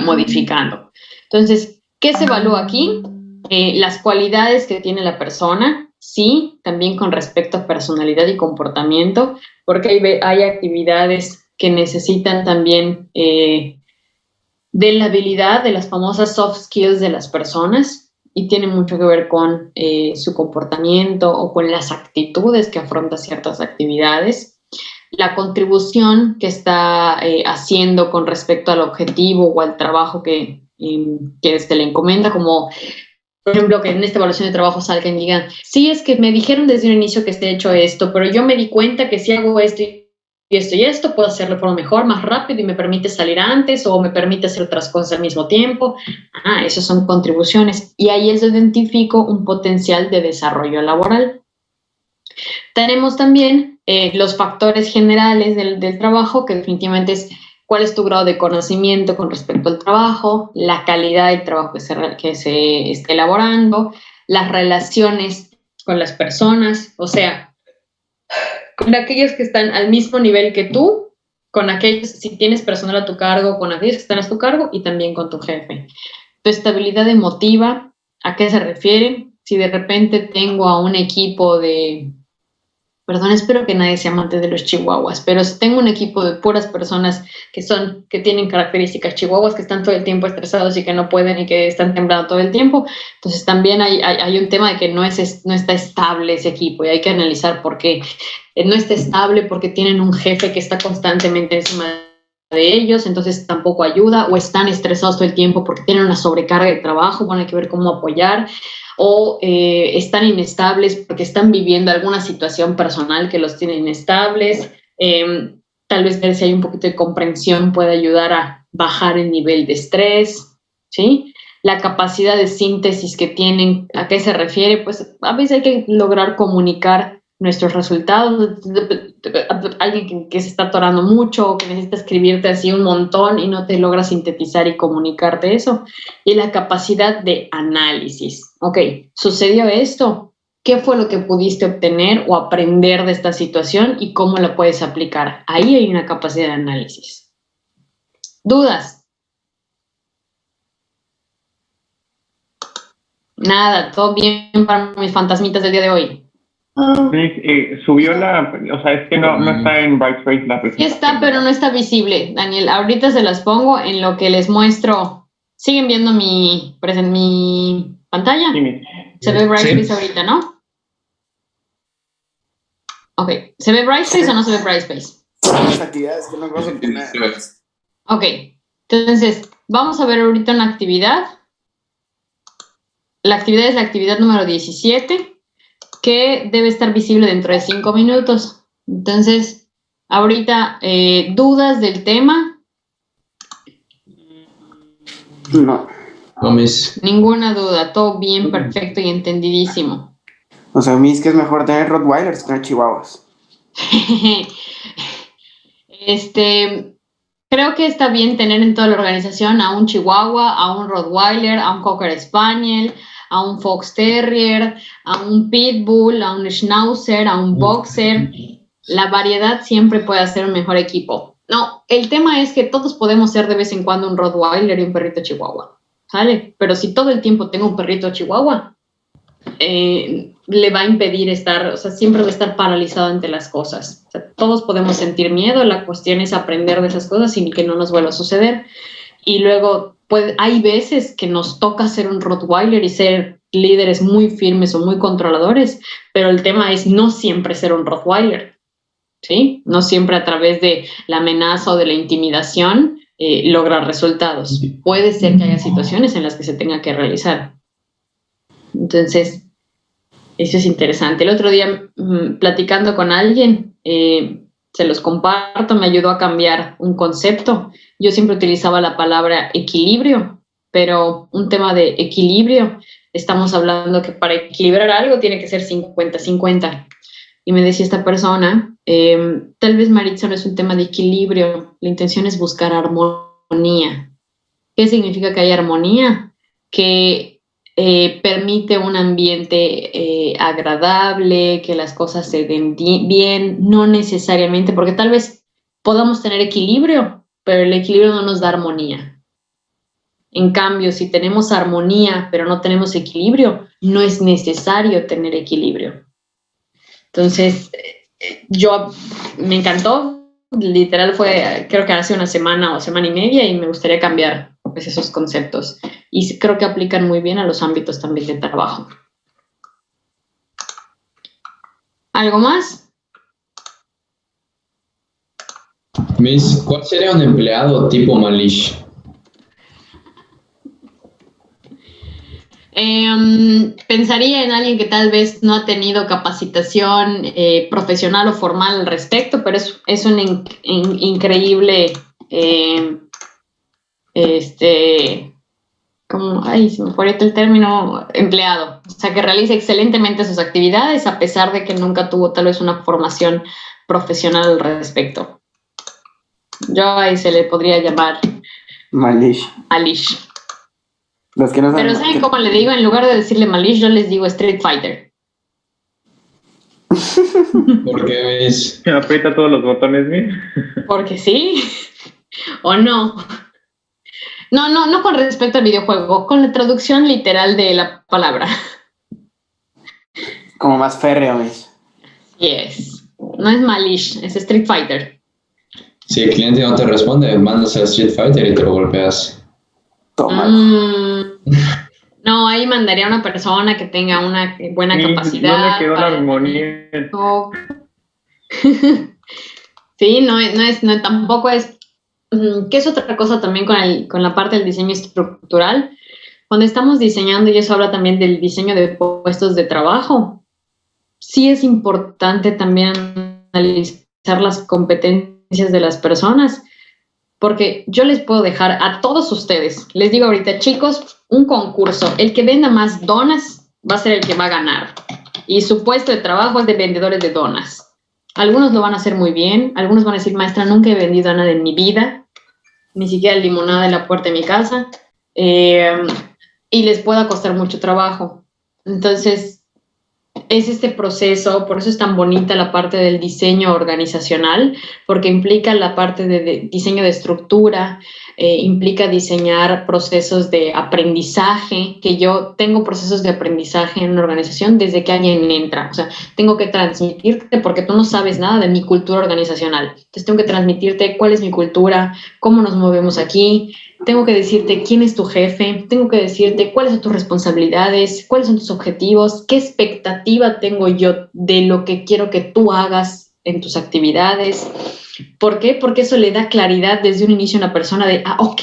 modificando. Entonces, ¿qué se evalúa aquí? Las cualidades que tiene la persona, sí, también con respecto a personalidad y comportamiento, porque hay actividades que necesitan también de la habilidad, de las famosas soft skills de las personas, y tiene mucho que ver con su comportamiento o con las actitudes que afronta ciertas actividades. La contribución que está haciendo con respecto al objetivo o al trabajo que se le encomienda, como por ejemplo que en esta evaluación de trabajo salgan y digan, sí, es que me dijeron desde un inicio que esté hecho esto, pero yo me di cuenta que si hago esto y esto y esto, puedo hacerlo por lo mejor, más rápido y me permite salir antes o me permite hacer otras cosas al mismo tiempo. Esas son contribuciones y ahí es donde identifico un potencial de desarrollo laboral. Tenemos también los factores generales del trabajo, que definitivamente es cuál es tu grado de conocimiento con respecto al trabajo, la calidad del trabajo que se esté elaborando, las relaciones con las personas, o sea, con aquellos que están al mismo nivel que tú, con aquellos, si tienes personal a tu cargo, con aquellos que están a tu cargo y también con tu jefe. Tu estabilidad emotiva, ¿a qué se refiere? Si de repente tengo a un equipo perdón, espero que nadie sea amante de los chihuahuas, pero si tengo un equipo de puras personas que tienen características chihuahuas, que están todo el tiempo estresados y que no pueden y que están temblando todo el tiempo, entonces también hay un tema de que no está estable ese equipo y hay que analizar por qué no está estable, porque tienen un jefe que está constantemente encima de ellos, entonces tampoco ayuda, o están estresados todo el tiempo porque tienen una sobrecarga de trabajo, bueno, hay que ver cómo apoyar, o están inestables porque están viviendo alguna situación personal que los tiene inestables. Tal vez ver si hay un poquito de comprensión puede ayudar a bajar el nivel de estrés, ¿sí? La capacidad de síntesis que tienen, ¿a qué se refiere? Pues a veces hay que lograr comunicar nuestros resultados. Alguien que se está atorando mucho o que necesita escribirte así un montón y no te logra sintetizar y comunicarte eso. Y la capacidad de análisis. Ok, ¿sucedió esto? ¿Qué fue lo que pudiste obtener o aprender de esta situación y cómo la puedes aplicar? Ahí hay una capacidad de análisis. ¿Dudas? Nada, todo bien para mis fantasmitas del día de hoy. Subió o sea, es que no está en Brightspace la Sí presentación. está, pero no está visible, Daniel. Ahorita se las pongo en lo que les muestro. ¿Siguen viendo mi pantalla? Sí, Se ve Brightspace ahorita, ¿no? Ok. ¿Se ve Brightspace o no se ve Brightspace? Son las actividades que no vamos a entender. Ok. Entonces, vamos a ver ahorita una actividad. La actividad es la actividad número 17, que debe estar visible dentro de 5 minutos. Entonces, ahorita, ¿dudas del tema? No. No, Miss. Ninguna duda, todo bien, perfecto y entendidísimo. O sea, a mí es que es mejor tener Rottweilers que tener Chihuahuas. Creo que está bien tener en toda la organización a un Chihuahua, a un Rottweiler, a un Cocker Spaniel, a un Fox Terrier, a un Pitbull, a un Schnauzer, a un Boxer. La variedad siempre puede hacer un mejor equipo. No, el tema es que todos podemos ser de vez en cuando un Rottweiler y un perrito Chihuahua, ¿sale? Pero si todo el tiempo tengo un perrito Chihuahua, le va a impedir estar, o sea, siempre va a estar paralizado ante las cosas. O sea, todos podemos sentir miedo, la cuestión es aprender de esas cosas y que no nos vuelva a suceder. Y luego, pues, hay veces que nos toca ser un Rottweiler y ser líderes muy firmes o muy controladores, pero el tema es no siempre ser un Rottweiler, ¿sí? No siempre a través de la amenaza o de la intimidación lograr resultados. Puede ser que haya situaciones en las que se tenga que realizar. Entonces, eso es interesante. El otro día, platicando con alguien, se los comparto, me ayudó a cambiar un concepto. Yo siempre utilizaba la palabra equilibrio, pero un tema de equilibrio, estamos hablando que para equilibrar algo tiene que ser 50-50. Y me decía esta persona, tal vez, Maritza, no es un tema de equilibrio, la intención es buscar armonía. ¿Qué significa que hay armonía? Que permite un ambiente agradable, que las cosas se den bien, no necesariamente, porque tal vez podamos tener equilibrio, pero el equilibrio no nos da armonía. En cambio, si tenemos armonía, pero no tenemos equilibrio, no es necesario tener equilibrio. Entonces, me encantó, literal fue, creo que hace una semana o semana y media, y me gustaría cambiar pues, esos conceptos. Y creo que aplican muy bien a los ámbitos también de trabajo. ¿Algo más? Miss, ¿cuál sería un empleado tipo Malish? Pensaría en alguien que tal vez no ha tenido capacitación profesional o formal al respecto, pero es un increíble se me fue ahorita el término, empleado, o sea, que realiza excelentemente sus actividades a pesar de que nunca tuvo tal vez una formación profesional al respecto. Yo ahí se le podría llamar Malish. Los que no saben. Pero ¿saben cómo le digo? En lugar de decirle Malish, yo les digo Street Fighter. ¿Por qué, Miss? Aprieta todos los botones, ¿sí? Porque sí, o no. No con respecto al videojuego, con la traducción literal de la palabra. Como más férreo, Miss. Yes. No es Malish, es Street Fighter. Si el cliente no te responde, mandas a Street Fighter y te lo golpeas. Toma. No, ahí mandaría a una persona que tenga una buena capacidad. No le quedó la armonía. Sí, no, tampoco es. ¿Qué es otra cosa también con la parte del diseño estructural? Cuando estamos diseñando, y eso habla también del diseño de puestos de trabajo, sí es importante también analizar las competencias de las personas, porque yo les puedo dejar a todos ustedes, les digo ahorita, chicos, un concurso, el que venda más donas va a ser el que va a ganar, y su puesto de trabajo es de vendedores de donas. Algunos lo van a hacer muy bien, algunos van a decir, maestra, nunca he vendido nada en mi vida, ni siquiera limonada en la puerta de mi casa, y les pueda costar mucho trabajo. Entonces, es este proceso, por eso es tan bonita la parte del diseño organizacional, porque implica la parte de diseño de estructura, implica diseñar procesos de aprendizaje, que yo tengo procesos de aprendizaje en una organización desde que alguien entra, o sea, tengo que transmitirte, porque tú no sabes nada de mi cultura organizacional, entonces tengo que transmitirte cuál es mi cultura, cómo nos movemos aquí, tengo que decirte quién es tu jefe, tengo que decirte cuáles son tus responsabilidades, cuáles son tus objetivos, qué expectativa tengo yo de lo que quiero que tú hagas en tus actividades. ¿Por qué? Porque eso le da claridad desde un inicio a una persona de, ok,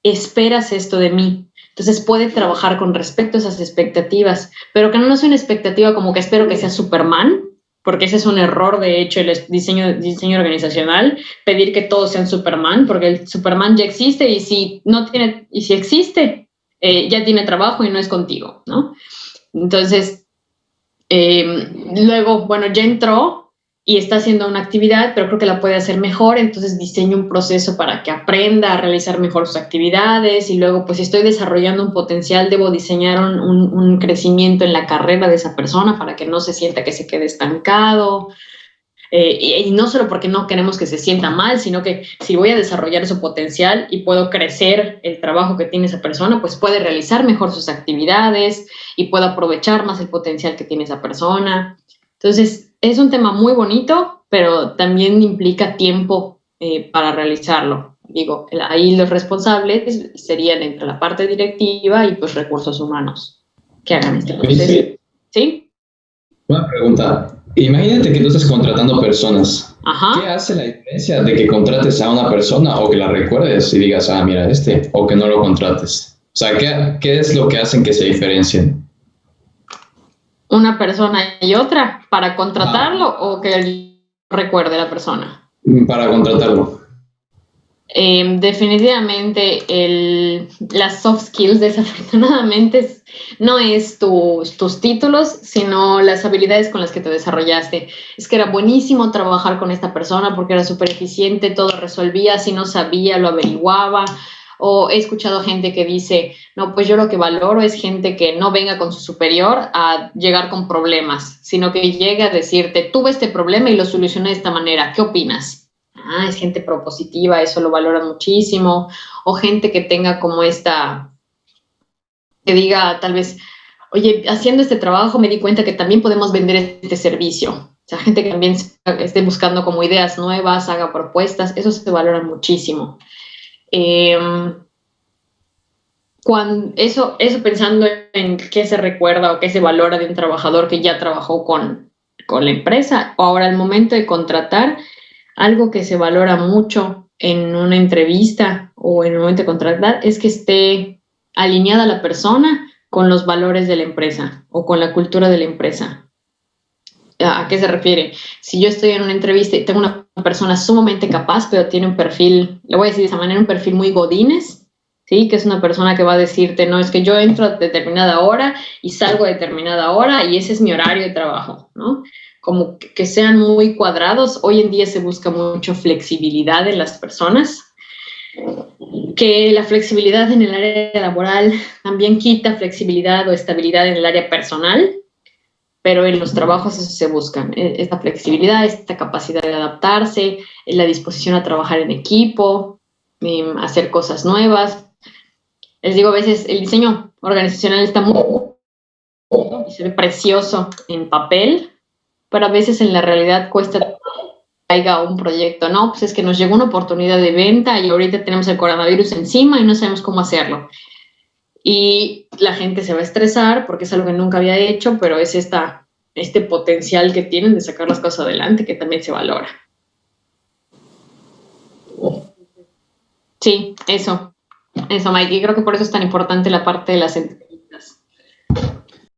esperas esto de mí. Entonces puede trabajar con respecto a esas expectativas, pero que no sea una expectativa como que espero que sea Superman, porque ese es un error, de hecho, el diseño organizacional, pedir que todos sean Superman, porque el Superman ya existe y si existe, ya tiene trabajo y no es contigo, ¿no? Entonces, luego, bueno, ya entró y está haciendo una actividad, pero creo que la puede hacer mejor, entonces diseño un proceso para que aprenda a realizar mejor sus actividades y luego, pues si estoy desarrollando un potencial, debo diseñar un crecimiento en la carrera de esa persona para que no se sienta que se quede estancado. Y no solo porque no queremos que se sienta mal, sino que si voy a desarrollar su potencial y puedo crecer el trabajo que tiene esa persona, pues puede realizar mejor sus actividades y puedo aprovechar más el potencial que tiene esa persona. Entonces, es un tema muy bonito, pero también implica tiempo para realizarlo. Digo, ahí los responsables serían entre la parte directiva y pues recursos humanos que hagan este proceso. ¿Sí? Una pregunta. Imagínate que tú estás contratando personas. Ajá. ¿Qué hace la diferencia de que contrates a una persona o que la recuerdes y digas, mira, o que no lo contrates? O sea, ¿qué es lo que hacen que se diferencien? Una persona y otra, ¿para contratarlo o que él recuerde a la persona? Para contratarlo. Definitivamente las soft skills, desafortunadamente, no es tus títulos, sino las habilidades con las que te desarrollaste. Es que era buenísimo trabajar con esta persona porque era súper eficiente, todo resolvía, si no sabía, lo averiguaba. O he escuchado gente que dice, no, pues yo lo que valoro es gente que no venga con su superior a llegar con problemas, sino que llegue a decirte, tuve este problema y lo solucioné de esta manera, ¿qué opinas? Es gente propositiva, eso lo valora muchísimo. O gente que tenga como que diga tal vez, oye, haciendo este trabajo me di cuenta que también podemos vender este servicio. O sea, gente que también esté buscando como ideas nuevas, haga propuestas, eso se valora muchísimo. Eso pensando en qué se recuerda o qué se valora de un trabajador que ya trabajó con la empresa, o ahora al momento de contratar, algo que se valora mucho en una entrevista o en el momento de contratar es que esté alineada la persona con los valores de la empresa o con la cultura de la empresa. ¿A qué se refiere? Si yo estoy en una entrevista y tengo una persona sumamente capaz, pero tiene un perfil, le voy a decir de esa manera, un perfil muy godínez, ¿sí? Que es una persona que va a decirte, no, es que yo entro a determinada hora y salgo a determinada hora y ese es mi horario de trabajo, ¿no? Como que sean muy cuadrados. Hoy en día se busca mucho flexibilidad en las personas, que la flexibilidad en el área laboral también quita flexibilidad o estabilidad en el área personal, pero en los trabajos eso se buscan, esta flexibilidad, esta capacidad de adaptarse, la disposición a trabajar en equipo, hacer cosas nuevas. Les digo, a veces el diseño organizacional está muy y se ve precioso en papel, pero a veces en la realidad cuesta que caiga un proyecto. No, pues es que nos llegó una oportunidad de venta y ahorita tenemos el coronavirus encima y no sabemos cómo hacerlo. Y la gente se va a estresar porque es algo que nunca había hecho, pero es este potencial que tienen de sacar las cosas adelante que también se valora. Sí, eso, Mike. Y creo que por eso es tan importante la parte de las